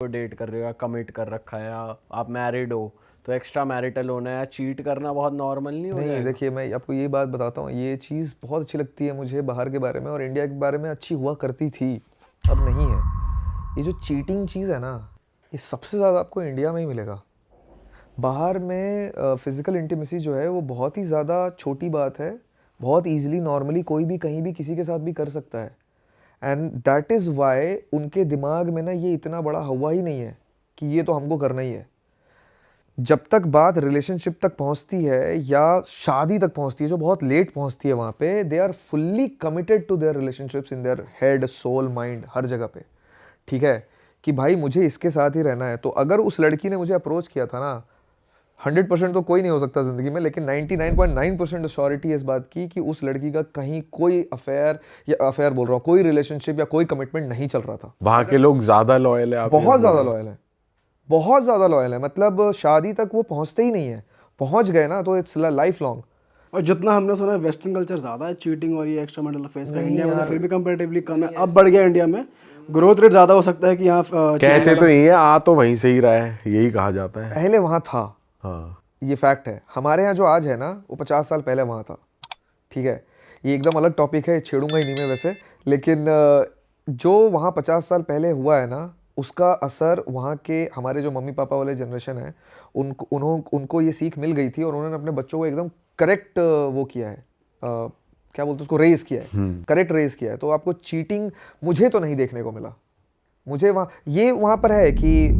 Date कर रहे हो या कमिट कर रखा है या आप मैरिड हो तो एक्स्ट्रा मैरिटल होना या चीट करना बहुत नॉर्मल नहीं हो नहीं जाएगा? देखिए, मैं आपको ये बात बताता हूँ, ये चीज़ बहुत अच्छी लगती है मुझे बाहर के बारे में, और इंडिया के बारे में अच्छी हुआ करती थी, अब नहीं है। ये जो चीटिंग चीज़ है ना, ये सबसे ज़्यादा आपको इंडिया में ही मिलेगा। बाहर में फिज़िकल इंटीमेसी जो है वो बहुत ही ज़्यादा छोटी बात है, बहुत ईजिली नॉर्मली कोई भी कहीं भी किसी के साथ भी कर सकता है। एंड दैट इज़ वाई उनके दिमाग में ना ये इतना बड़ा हुआ ही नहीं है कि ये तो हमको करना ही है। जब तक बात रिलेशनशिप तक पहुंचती है या शादी तक पहुंचती है, जो बहुत लेट पहुंचती है, वहाँ पे they are fully committed to their relationships in their head, soul, mind, हर जगह पे। ठीक है कि भाई मुझे इसके साथ ही रहना है। तो अगर उस लड़की ने मुझे अप्रोच किया था ना, 100% तो कोई नहीं हो सकता ज़िंदगी में, लेकिन 99.9% श्योरिटी इस बात की कि उस लड़की का कहीं कोई अफेयर, या अफेयर बोल रहा हूँ, कोई रिलेशनशिप या कोई कमिटमेंट नहीं चल रहा था। वहाँ के लोग ज्यादा लॉयल है, आप ये बहुत बोल ज़्यादा रहे हो? लॉयल है, बहुत ज़्यादा लॉयल है, मतलब शादी तक वो पहुँचते ही नहीं है। पहुँच गए ना तो इट्स लाइफ लॉन्ग। और जितना हमने सुना है वेस्टर्न कल्चर ज़्यादा है चीटिंग और ये एक्स्ट्रा मैरिटल अफेयर्स का, नहीं इंडिया में तो यार, फिर भी कंपैरेटिवली कम है। अब बढ़ गया इंडिया में, ग्रोथ रेट ज़्यादा हो सकता है कि यहाँ कहते तो ये आ तो वहीं से ही रहा है, यही कहा जाता है। पहले वहाँ था, हाँ, ये फैक्ट है। हमारे यहाँ जो आज है ना, वो 50 साल पहले वहाँ था। ठीक है, ये एकदम अलग टॉपिक है, छेड़ूंगा ही नहीं मैं वैसे, लेकिन जो वहाँ 50 साल पहले हुआ है ना, उसका असर वहाँ के हमारे जो मम्मी पापा वाले जनरेशन है, उनको ये सीख मिल गई थी, और उन्होंने अपने बच्चों को एकदम करेक्ट वो किया है, क्या बोलते हैं उसको, रेज किया है, करेक्ट रेज किया है। तो आपको चीटिंग मुझे तो नहीं देखने को मिला। मुझे वहाँ पर है कि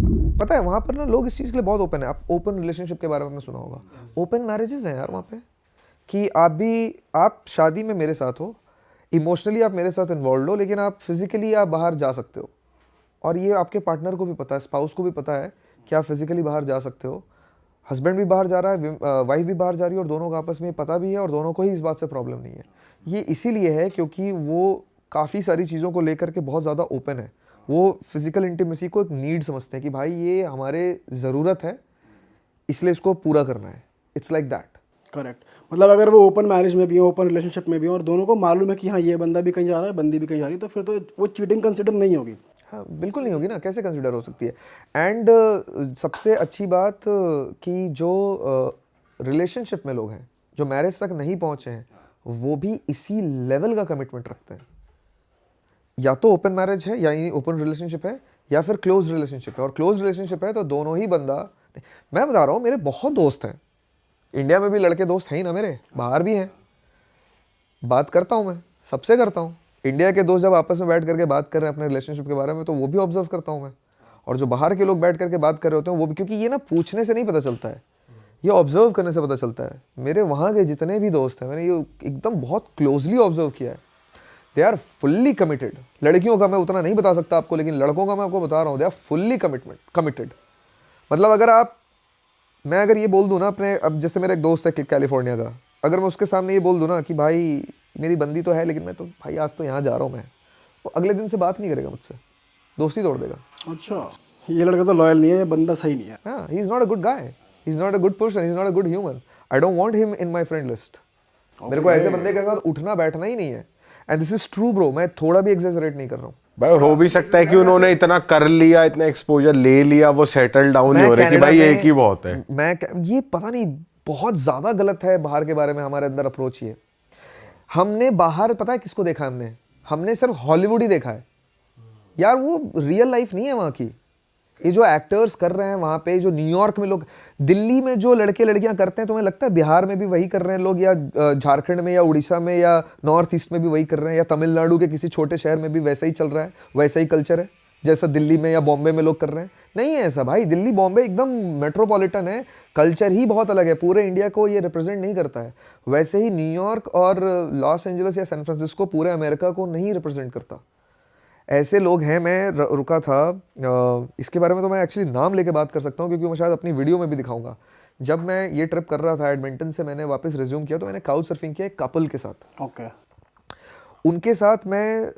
पता है, वहाँ पर ना लोग इस चीज़ के लिए बहुत ओपन है। आप ओपन रिलेशनशिप के बारे में सुना होगा, ओपन मैरिजेस हैं यार वहाँ पे, कि आप शादी में मेरे साथ हो, इमोशनली आप मेरे साथ इन्वॉल्व हो, लेकिन आप फिजिकली आप बाहर जा सकते हो, और ये आपके पार्टनर को भी पता है, स्पाउस को भी पता है कि आप फिजिकली बाहर जा सकते हो। हस्बैंड भी बाहर जा रहा है, वाइफ भी बाहर जा रही है, और दोनों को आपस में पता भी है, और दोनों को ही इस बात से प्रॉब्लम नहीं है। ये इसीलिए है क्योंकि वो काफ़ी सारी चीज़ों को लेकर के बहुत ज़्यादा ओपन है। वो फिजिकल इंटीमेसी को एक नीड समझते हैं कि भाई ये हमारे ज़रूरत है, इसलिए इसको पूरा करना है। It's like that. करेक्ट, मतलब अगर वो ओपन मैरिज में भी हो, ओपन रिलेशनशिप में भी हो, और दोनों को मालूम है कि हाँ ये बंदा भी कहीं जा रहा है, बंदी भी कहीं जा रही है, तो फिर तो वो चीटिंग कंसिडर नहीं होगी। हाँ बिल्कुल नहीं होगी ना, कैसे कंसिडर हो सकती है। एंड सबसे अच्छी बात कि जो रिलेशनशिप में लोग हैं, जो मैरिज तक नहीं पहुंचे हैं, वो भी इसी लेवल का कमिटमेंट रखते हैं। या तो ओपन मैरिज है, या ओपन रिलेशनशिप है, या फिर क्लोज रिलेशनशिप है। और क्लोज रिलेशनशिप है तो दोनों ही बंदा, मैं बता रहा हूँ, मेरे बहुत दोस्त हैं, इंडिया में भी लड़के दोस्त हैं ही ना मेरे, बाहर भी हैं, बात करता हूँ मैं, सबसे करता हूँ। इंडिया के दोस्त जब आपस में बैठ करके बात कर रहे हैं अपने रिलेशनशिप के बारे में, तो वो भी ऑब्जर्व करता हूँ मैं, और जो बाहर के लोग बैठ करके बात कर रहे होते हैं वो भी, क्योंकि ये ना पूछने से नहीं पता चलता है, ये ऑब्जर्व करने से पता चलता है। मेरे वहाँ के जितने भी दोस्त हैं, मैंने ये एकदम बहुत क्लोजली ऑब्जर्व किया है, दे आर फुल्ली कमिटेड। लड़कियों का मैं उतना नहीं बता सकता आपको, लेकिन लड़कों का मैं आपको बता रहा हूँ, दे आर फुल्ली कमिटेड। मतलब मैं अगर ये बोल दूँ ना अपने, अब जैसे मेरा एक दोस्त है कैलिफोर्निया का, अगर मैं उसके सामने ये बोल दूँ ना कि भाई मेरी बंदी तो है, लेकिन मैं तो भाई आज तो यहाँ जा रहा हूँ मैं, वो अगले दिन से बात नहीं करेगा मुझसे, दोस्ती तोड़ देगा। अच्छा, ये लड़का तो लॉयल नहीं है, ये बंदा सही नहीं है। हाँ, he is not a good guy, he is not a good person, he is not a good human, I don't want him in my friend list. मेरे को ऐसे बंदे के साथ उठना बैठना ही नहीं है। And this is true bro, मैं थोड़ा भी एग्जैजरेट नहीं कर रहा हूँ। भाई हो भी सकता है कि उन्होंने इतना कर लिया, इतना एक्सपोजर ले लिया, वो सेटल डाउन नहीं हो रहे कि भाई एक ही बहुत है। ये पता नहीं बहुत ज्यादा गलत है बाहर के बारे में हमारे अंदर अप्रोच। ये हमने बाहर पता है किसको देखा, हमने सिर्फ हॉलीवुड ही देखा है यार, वो रियल लाइफ नहीं है वहाँ की। ये जो एक्टर्स कर रहे हैं वहाँ पे, जो न्यूयॉर्क में लोग, दिल्ली में जो लड़के लड़कियाँ करते हैं, तुम्हें लगता है बिहार में भी वही कर रहे हैं लोग, या झारखंड में या उड़ीसा में या नॉर्थ ईस्ट में भी वही कर रहे हैं, या तमिलनाडु के किसी छोटे शहर में भी वैसा ही चल रहा है, वैसा ही कल्चर है जैसा दिल्ली में या बॉम्बे में लोग कर रहे हैं? नहीं है ऐसा भाई। दिल्ली बॉम्बे एकदम मेट्रोपॉलिटन है, कल्चर ही बहुत अलग है, पूरे इंडिया को ये रिप्रेजेंट नहीं करता है। वैसे ही न्यूयॉर्क और लॉस एंजलिस या सैन फ्रांसिस्को पूरे अमेरिका को नहीं रिप्रेजेंट करता। ऐसे लोग हैं। मैं रुका था, इसके बारे में तो मैं एक्चुअली नाम लेके बात कर सकता हूँ, क्योंकि मैं शायद अपनी वीडियो में भी दिखाऊंगा। जब मैं ये ट्रिप कर रहा था एडमिंटन से, मैंने वापस रिज्यूम किया, तो मैंने काउच सर्फिंग किया एक कपल के साथ। ओके। उनके साथ मैं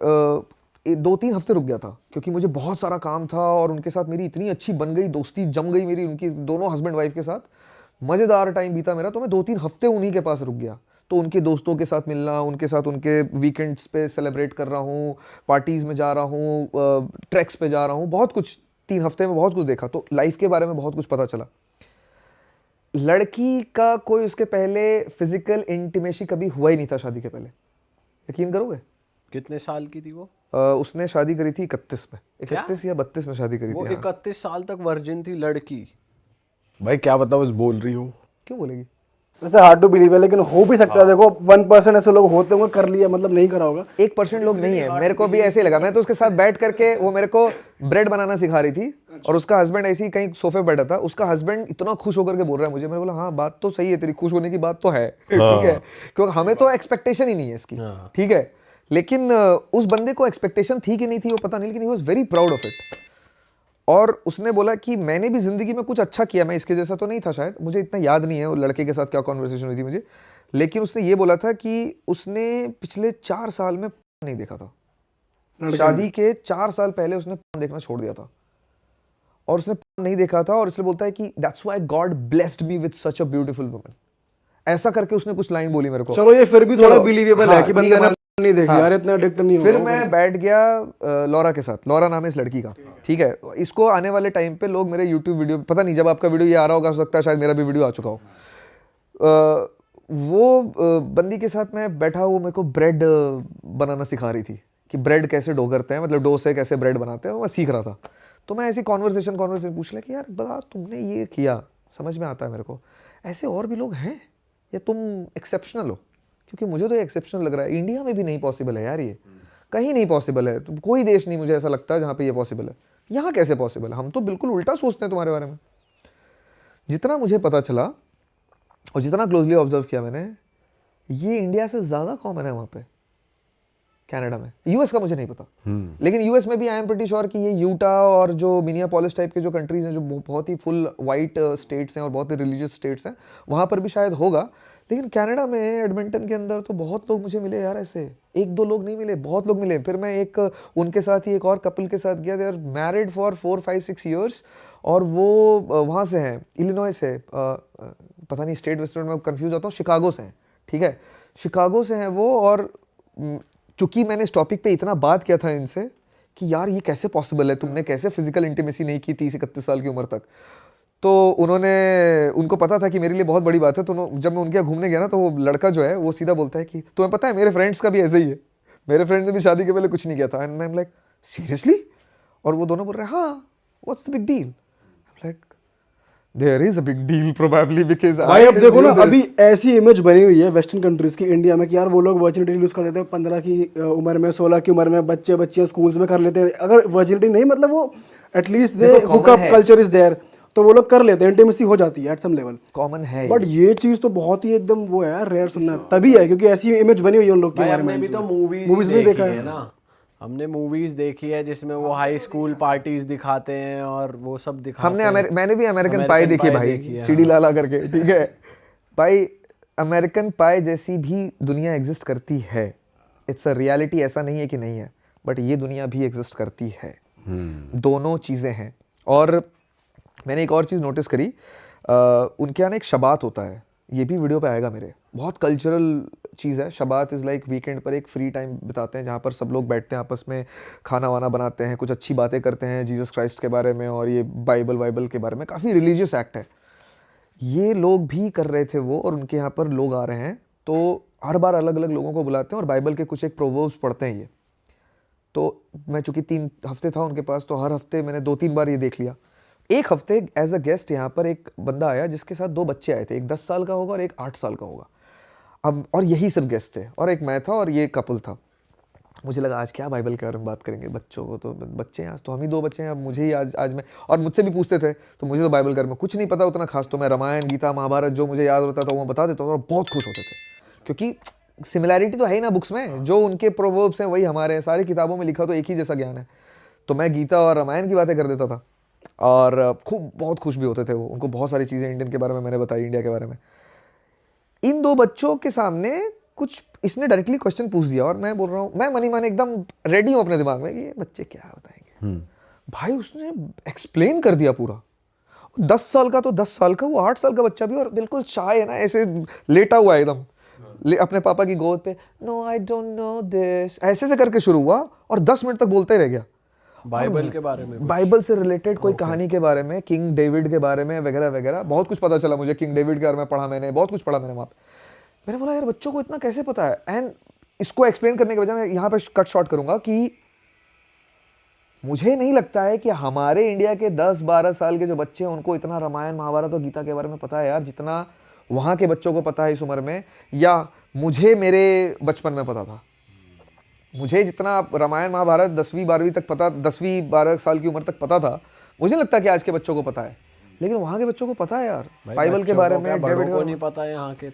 2-3 हफ्ते रुक गया था, क्योंकि मुझे बहुत सारा काम था, और उनके साथ मेरी इतनी अच्छी बन गई दोस्ती, जम गई मेरी उनकी, दोनों हस्बैंड वाइफ के साथ मज़ेदार टाइम बीता मेरा। तो मैं 2-3 हफ्ते उन्हीं के पास रुक गया। तो उनके दोस्तों के साथ मिलना, उनके साथ उनके वीकेंड्स पे सेलिब्रेट कर रहा हूँ, पार्टीज़ में जा रहा हूँ, ट्रैक्स पे जा रहा हूँ, बहुत कुछ 3 हफ्ते में बहुत कुछ देखा, तो लाइफ के बारे में बहुत कुछ पता चला। लड़की का कोई उसके पहले फिजिकल इंटीमेसी कभी हुआ ही नहीं था शादी के पहले, यकीन करोगे? कितने साल की थी वो? उसने शादी करी थी 31 में, 31 या 32 में शादी करी वो थी। हाँ। 31 साल तक वर्जिन थी लड़की। भाई क्या पता बस बोल रही हो। क्यों बोलेगी? वैसे हार्ड टू बिलीव है, लेकिन हो भी सकता है। देखो 1% ऐसे लोग होते होंगे, कर लिया मतलब नहीं करा होगा। 1% लोग नहीं है, मेरे को भी ऐसे ही लगा। मैं तो उसके साथ बैठ करके, वो मेरे को ब्रेड बनाना सिखा रही थी और उसका हस्बैंड ऐसे ही कहीं सोफे पे बैठा था। उसका हस्बैंड इतना खुश होकर के बोल रहा है मुझे, मैंने बोला हाँ बात तो सही है तेरी, खुश होने की बात तो है, ठीक है, क्योंकि हमें तो एक्सपेक्टेशन ही नहीं है इसकी, ठीक है। लेकिन उस बंदे को एक्सपेक्टेशन थी कि नहीं थी वो पता नहीं, लेकिन he was very proud of it. और उसने बोला कि मैंने भी जिंदगी में कुछ अच्छा किया, मैं इसके जैसा तो नहीं था शायद, मुझे इतना याद नहीं है वो लड़के के साथ क्या कॉन्वर्सेशन हुई थी मुझे, लेकिन उसने ये बोला था कि उसने पिछले 4 साल में नहीं देखा था। शादी के 4 साल पहले उसने देखना छोड़ दिया था और उसने नहीं देखा था, और इसलिए बोलता है कि that's why God blessed me with such a beautiful woman. ऐसा करके उसने कुछ लाइन बोली मेरे को। चलो ये फिर भी थोड़ा चलो, बिलीवेबल हाँ, है कि बंदे ठीक है, ने नहीं देखी यार, इतना एडिक्ट नहीं फिर होगा। मैं बैठ गया लॉरा के साथ। लॉरा नाम है इस लड़की का, ठीक है। इसको आने वाले टाइम पे लोग मेरे यूट्यूब वीडियो, पता नहीं जब आपका वीडियो ये आ रहा होगा, हो सकता है शायद मेरा भी वीडियो आ चुका हो। वो बंदी के साथ मैं बैठा, वो मेरे को ब्रेड बनाना सिखा रही थी कि ब्रेड कैसे डो करते हैं, मतलब डो से कैसे ब्रेड बनाते हैं, मैं सीख रहा था। तो मैं ऐसी कॉन्वर्सेशन पूछ लिया कि यार बता तुमने ये किया, समझ में आता है मेरे को, ऐसे और भी लोग हैं या तुम एक्सेप्शनल हो? क्योंकि मुझे तो ये एक्सेप्शनल लग रहा है। इंडिया में भी नहीं पॉसिबल है यार, ये कहीं नहीं पॉसिबल है। तो कोई देश नहीं मुझे ऐसा लगता है जहाँ पे ये पॉसिबल है। यहाँ कैसे पॉसिबल है? हम तो बिल्कुल उल्टा सोचते हैं तुम्हारे बारे में। जितना मुझे पता चला और जितना क्लोजली ऑब्जर्व किया मैंने, ये इंडिया से ज़्यादा कॉमन है वहाँ पे, कनाडा में। यूएस का मुझे नहीं पता, लेकिन यूएस में भी आई एम प्रीटी श्योर कि ये यूटा और जो मिनियापोलिस टाइप के जो कंट्रीज हैं, जो बहुत ही फुल वाइट स्टेट्स हैं और बहुत ही रिलीजियस स्टेट्स हैं, वहाँ पर भी शायद होगा। लेकिन कनाडा में एडमिंटन के अंदर तो बहुत लोग मुझे मिले यार, ऐसे 1-2 लोग नहीं मिले, बहुत लोग मिले। फिर मैं एक उनके साथ ही एक और कपल के साथ गया, they are married for 4-5-6 years, और वो वहाँ से हैं, इलिनॉय से, पता नहीं स्टेट वेस्टर्न में कंफ्यूज होता हूँ, शिकागो से हैं, ठीक है, शिकागो से हैं वो। और चूंकि मैंने इस टॉपिक पे इतना बात किया था इनसे कि यार ये कैसे पॉसिबल है, तुमने कैसे फिजिकल इंटीमेसी नहीं की 30-31 साल की उम्र तक, तो उनको पता था कि मेरे लिए बहुत बड़ी बात है। तो जब मैं उनके यहाँ घूमने गया ना, तो वो लड़का जो है वो सीधा बोलता है कि तुम्हें पता है मेरे फ्रेंड्स का भी ऐसे ही है, मेरे फ्रेंड्स ने भी शादी के पहले कुछ नहीं किया था। And I am like seriously? और वो दोनों बोल रहे हैं हाँ, what's the big deal? Like there is a big deal probably, because भाई अब देखो ना, अभी ऐसी इमेज बनी हुई है वेस्टर्न कंट्रीज की इंडिया में कि यार वो लोग वर्जिनिटी लूज कर देते हैं 15 की उम्र में, 16 की उम्र में, बच्चियां स्कूल्स में कर लेते हैं। अगर वर्जिनिटी नहीं, मतलब वो at least the hook up culture is there, तो वो लोग कर लेते हैं, इंटीमेसी हो जाती है एट सम लेवल, कॉमन है। बट ये चीज तो बहुत ही एकदम वो है यार, रेयर सुनना तभी है, क्योंकि ऐसी इमेज बनी हुई है उन लोग के बारे में। भी तो मूवीज में देखा है ना, हमने मूवीज देखी है जिसमें वो हाई स्कूल पार्टीज दिखाते हैं और वो सब दिखाते हैं। मैंने भी अमेरिकन पाई देखी भाई, सीडी लाला करके, ठीक है भाई। अमेरिकन पाई जैसी भी दुनिया एग्जिस्ट करती है, इट्स अ रियलिटी, ऐसा नहीं है कि नहीं है, बट ये दुनिया भी एग्जिस्ट करती है। दोनों चीज़ें हैं। और मैंने एक और चीज़ नोटिस करी, उनके यहाँ एक शबात होता है, ये भी वीडियो पे आएगा मेरे, बहुत कल्चरल चीज़ है। शबात इज़ लाइक वीकेंड पर एक फ्री टाइम बिताते हैं जहाँ पर सब लोग बैठते हैं, आपस में खाना वाना बनाते हैं, कुछ अच्छी बातें करते हैं जीसस क्राइस्ट के बारे में और ये बाइबल के बारे में। काफ़ी रिलीजियस एक्ट है। ये लोग भी कर रहे थे वो, और उनके यहाँ पर लोग आ रहे हैं, तो हर बार अलग अलग लोगों को बुलाते हैं और बाइबल के कुछ एक प्रोवर्ब्स पढ़ते हैं ये। तो मैं चूँकि 3 हफ्ते था उनके पास, तो हर हफ्ते मैंने 2-3 बार ये देख लिया। एक हफ्ते एज अ गेस्ट यहाँ पर एक बंदा आया जिसके साथ 2 बच्चे आए थे, एक 10 साल का होगा और एक 8 साल का होगा। अब और यही सिर्फ गेस्ट थे, और एक मैं था और ये कपल था। मुझे लगा आज क्या बाइबल के बारे में बात करेंगे, बच्चों को तो बच्चे हैं, आज तो हम ही 2 बच्चे हैं, अब मुझे ही आज मैं, और मुझसे भी पूछते थे, तो मुझे तो बाइबल के बारे में कुछ नहीं पता उतना खास, तो मैं रामायण गीता महाभारत जो मुझे याद होता था वो बता देता था और बहुत खुश होते थे, क्योंकि सिमिलैरिटी तो है ही ना बुक्स में, जो उनके प्रोवर्ब्स हैं वही हमारे हैं, सारी किताबों में लिखा तो एक ही जैसा ज्ञान है। तो मैं गीता और रामायण की बातें कर देता था और खूब बहुत खुश भी होते थे वो। उनको बहुत सारी चीज़ें इंडियन के बारे में मैंने बताई, इंडिया के बारे में। इन 2 बच्चों के सामने कुछ इसने डायरेक्टली क्वेश्चन पूछ दिया और मैं बोल रहा हूँ, मैं मनी माने एकदम रेडी हूँ अपने दिमाग में कि ये बच्चे क्या बताएंगे। भाई उसने एक्सप्लेन कर दिया पूरा। 10 साल का तो 10 साल का, वो 8 साल का बच्चा भी, और बिल्कुल शाय है ना, ऐसे लेटा हुआ है एकदम अपने पापा की गोद पे। No I don't know this, ऐसे से करके शुरू हुआ और 10 मिनट तक बोलते ही रह गया। बाइबल के बारे में बाइबल से रिलेटेड कोई कहानी के बारे में, किंग डेविड के बारे में वगैरह वगैरह, बहुत कुछ पता चला मुझे। किंग डेविड के बारे में पढ़ा मैंने, बहुत कुछ पढ़ा मैंने वहाँ पे। मैंने बोला यार बच्चों को इतना कैसे पता है। एंड इसको एक्सप्लेन करने के बजाय मैं यहाँ पे कट शॉर्ट करूंगा कि मुझे नहीं लगता है कि हमारे इंडिया के 10-12 साल के जो बच्चे हैं उनको इतना रामायण महाभारत और गीता के बारे में पता है यार, जितना वहाँ के बच्चों को पता है इस उम्र में, या मुझे मेरे बचपन में पता था। मुझे जितना रामायण महाभारत 10वीं-12वीं तक पता, 10वीं-12 साल की उम्र तक पता था, मुझे नहीं लगता कि आज के बच्चों को पता है। लेकिन वहाँ के बच्चों को पता है यार, बाइबल के बारे में, डेविड को नहीं पता है यहाँ के।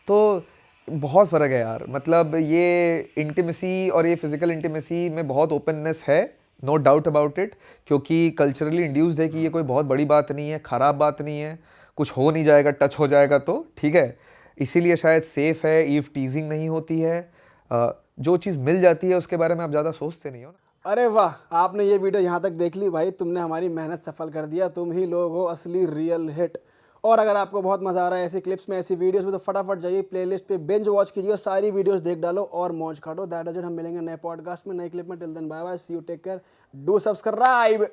तो बहुत फ़र्क है यार। मतलब ये इंटीमेसी और ये फिजिकल इंटीमेसी में बहुत ओपननेस है, नो डाउट अबाउट इट, क्योंकि कल्चरली इंड्यूस्ड है कि ये कोई बहुत बड़ी बात नहीं है, ख़राब बात नहीं है, कुछ हो नहीं जाएगा, टच हो जाएगा तो ठीक है। इसीलिए शायद सेफ़ है, ईव टीजिंग नहीं होती है, जो चीज़ मिल जाती है उसके बारे में आप ज़्यादा सोचते नहीं हो ना। अरे वाह, आपने ये वीडियो यहाँ तक देख ली भाई, तुमने हमारी मेहनत सफल कर दिया। तुम ही लोग हो असली रियल हिट। और अगर आपको बहुत मजा आ रहा है ऐसी क्लिप्स में, ऐसी वीडियोस में, तो फटाफट जाइए प्लेलिस्ट पे बिंज वॉच कीजिए, सारी वीडियोस देख डालो और मौज काटो। That is it. हम मिलेंगे नए पॉडकास्ट में, नए क्लिप में। Till then bye bye, see you, take care, do subscribe.